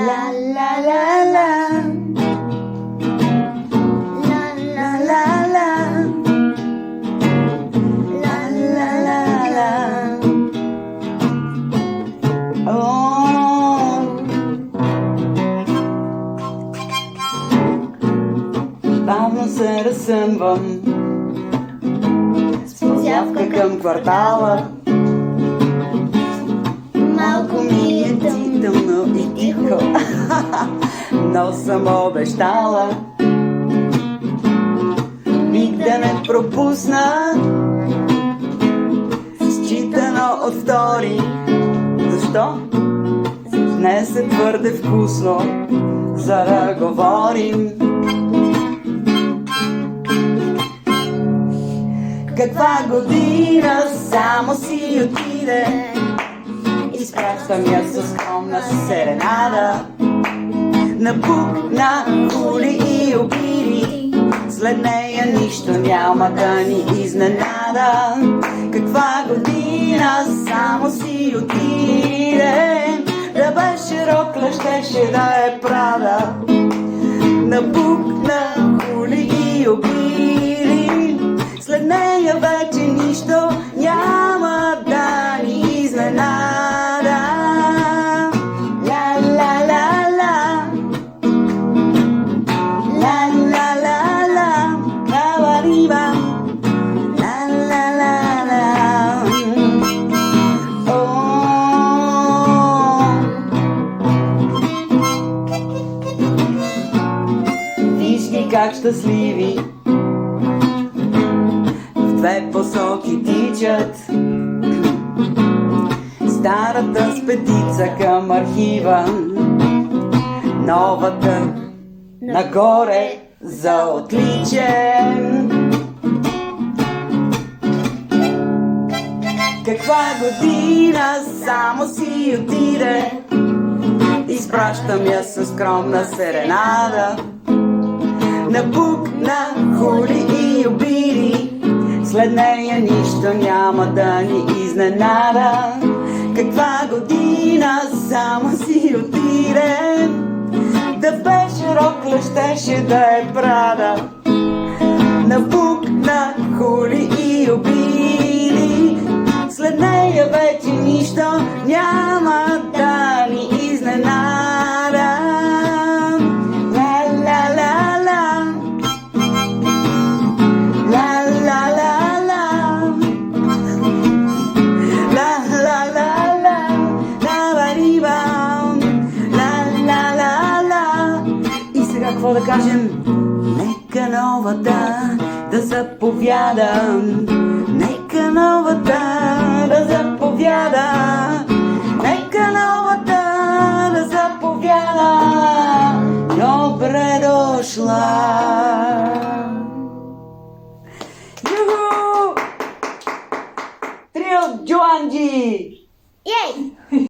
La la la la. La la la la. La la la la. Oh. Бавно се разсъмвам с посявка към квартала. Малко ми е тъмно и тихо, но съм обещала миг да не пропусна, считано от втори. Защо? Днес е твърде вкусно, за да говорим. Каква година само си отиде, изпращам я със скромна серенада. На бук, на хули и обиди, след нея нищо няма да ни изненада. Каква година само си отиде, да беше рокля, щеше да е Прада. На бук, на хули и обиди, след нея вече нищо няма да ни изненада. Ла ла ла ла. Ла ла ла ла. Ла-ла-ри-ба. Ла ла ла ла. О. Виж ги как щастливи в две посоки тичат. Старата с петица към архива, новата нагоре за отличие. Каква година само си отиде, изпращам я със скромна серенада. На бук, на хули и обиди, след нея нищо няма да ни изненада. Каква година само си отиде, да беше рокля, щеше да е Прада. На бук, на хули и обиди, след нея вече нищо няма да ни изненада. Ла ла ла ла. Ла ла ла ла. Ла ла ла ла. Ла-ба-ри-ба. Ла ла ла ла. И сега какво да кажем? Нека новата да заповяда. Нека новата да заповяда. Нека новата да заповяда. Добре дошла. Юху! Трио Джоанджи! Yay!